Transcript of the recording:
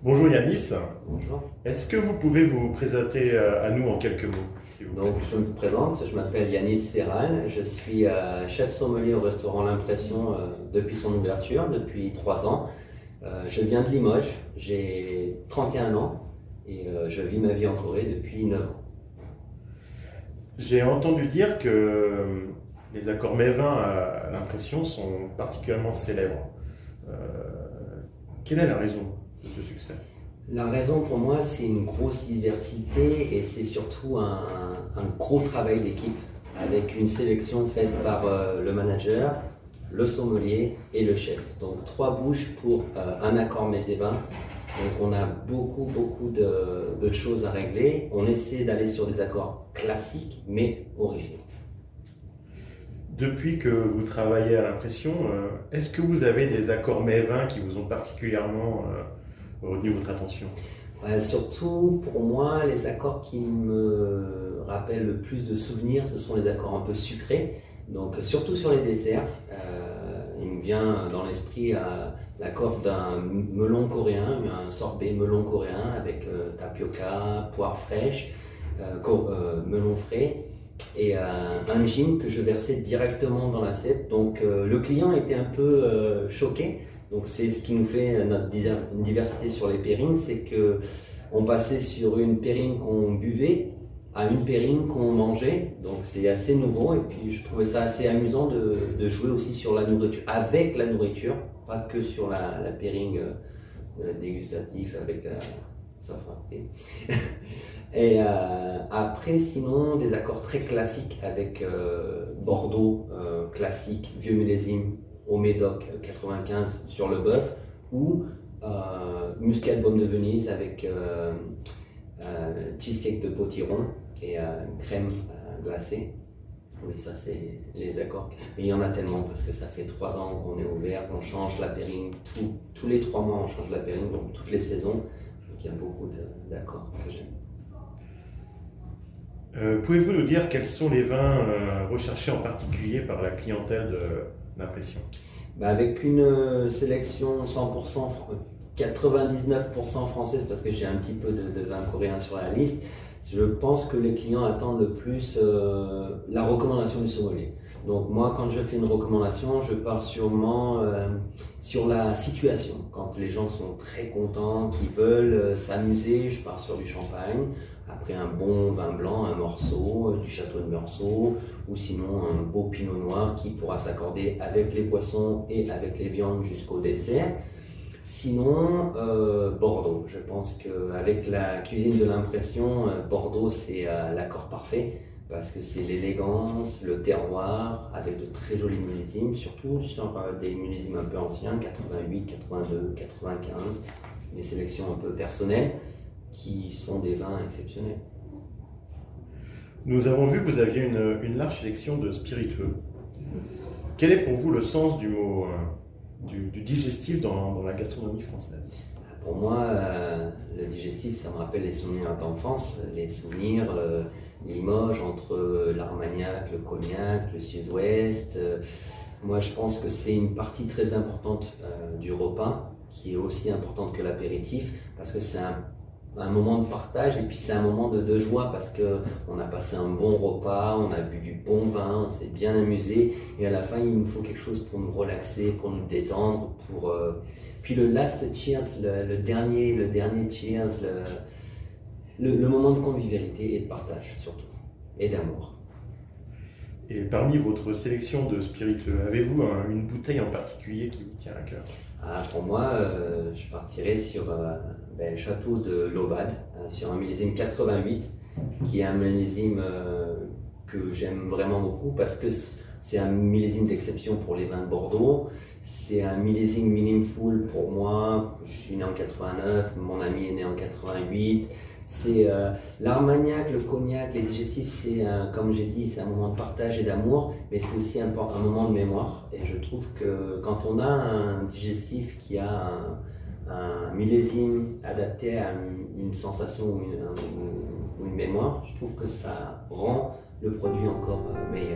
Bonjour Yanis, Bonjour. est-ce que vous pouvez vous présenter à nous en quelques mots, s'il vous plaît? Donc, je me présente, je m'appelle Yanis Ferral, je suis chef sommelier au restaurant L'Impression depuis son ouverture, depuis 3 ans. Je viens de Limoges, j'ai 31 ans et je vis ma vie en Corée depuis 9 ans. J'ai entendu dire que les accords mets-vins à l'impression sont particulièrement célèbres. Euh, Quelle est la raison de ce succès? La raison pour moi, c'est une grosse diversité et c'est surtout un gros travail d'équipe avec une sélection faite par le manager, le sommelier et le chef. Donc 3 bouches pour un accord mets et vins. Donc on a beaucoup de choses à régler. On essaie d'aller sur des accords classiques mais originaux. Depuis que vous travaillez à l'impression, est-ce que vous avez des accords mets-vins qui vous ont particulièrement retenu votre attention? Surtout pour moi, les accords qui me rappellent le plus de souvenirs, ce sont les accords un peu sucrés. Donc surtout sur les desserts, il me vient dans l'esprit l'accord d'un melon coréen, un sorbet melon coréen avec tapioca, poire fraîche, melon frais et un gin que je versais directement dans l'assiette. Donc le client était un peu choqué. Donc c'est ce qui nous fait notre diversité sur les pairings, c'est que on passait sur une pairing qu'on buvait à une pairing qu'on mangeait. Donc c'est assez nouveau et puis je trouvais ça assez amusant de jouer aussi sur la nourriture, avec la nourriture, pas que sur la pairing dégustatif avec la ça frappé. Et après, sinon, des accords très classiques avec Bordeaux classique, vieux millésime au Médoc 95 sur le bœuf, ou muscade baume de Venise avec cheesecake de potiron et crème glacée. Oui, ça c'est les accords. Mais il y en a tellement parce que ça fait 3 ans qu'on est ouvert, qu'on change la pairing, tous les 3 mois on change la pairing, donc toutes les saisons. Donc il y a beaucoup d'accords que j'aime. Pouvez-vous nous dire quels sont les vins recherchés en particulier par la clientèle de l'impression? Avec une sélection 100%, 99% française, parce que j'ai un petit peu de vin coréen sur la liste, je pense que les clients attendent le plus la recommandation du sommelier. Donc moi, quand je fais une recommandation, je pars sûrement sur la situation. Quand les gens sont très contents, qu'ils veulent s'amuser, je pars sur du champagne. Après un bon vin blanc, un morceau, du château de Meursault, ou sinon un beau pinot noir qui pourra s'accorder avec les poissons et avec les viandes jusqu'au dessert. Sinon, Bordeaux. Je pense qu'avec la cuisine de l'impression, Bordeaux c'est l'accord parfait parce que c'est l'élégance, le terroir, avec de très jolis millésimes, surtout sur des millésimes un peu anciens, 88, 82, 95, des sélections un peu personnelles qui sont des vins exceptionnels. Nous avons vu que vous aviez une large sélection de spiritueux. Quel est pour vous le sens du mot du digestif dans la gastronomie française? Pour moi, le digestif, ça me rappelle les souvenirs d'enfance, les souvenirs Limoges entre l'Armagnac, le Cognac, le Sud-Ouest. Moi, je pense que c'est une partie très importante du repas, qui est aussi importante que l'apéritif, parce que c'est un moment de partage et puis c'est un moment de joie parce qu'on a passé un bon repas, on a bu du bon vin, on s'est bien amusé et à la fin il nous faut quelque chose pour nous relaxer, pour nous détendre, puis le last cheers, le dernier cheers, le moment de convivialité et de partage surtout, et d'amour. Et parmi votre sélection de spiritueux, avez-vous une bouteille en particulier qui vous tient à cœur? Pour moi, je partirais sur le château de l'Aubade, sur un millésime 88, qui est un millésime que j'aime vraiment beaucoup parce que c'est un millésime d'exception pour les vins de Bordeaux. C'est un millésime meaningful pour moi. Je suis né en 89, mon ami est né en 88. C'est l'Armagnac, le Cognac, les digestifs, c'est comme j'ai dit, c'est un moment de partage et d'amour, mais c'est aussi un moment de mémoire. Et je trouve que quand on a un digestif qui a un millésime adapté à une sensation ou une mémoire, je trouve que ça rend le produit encore meilleur.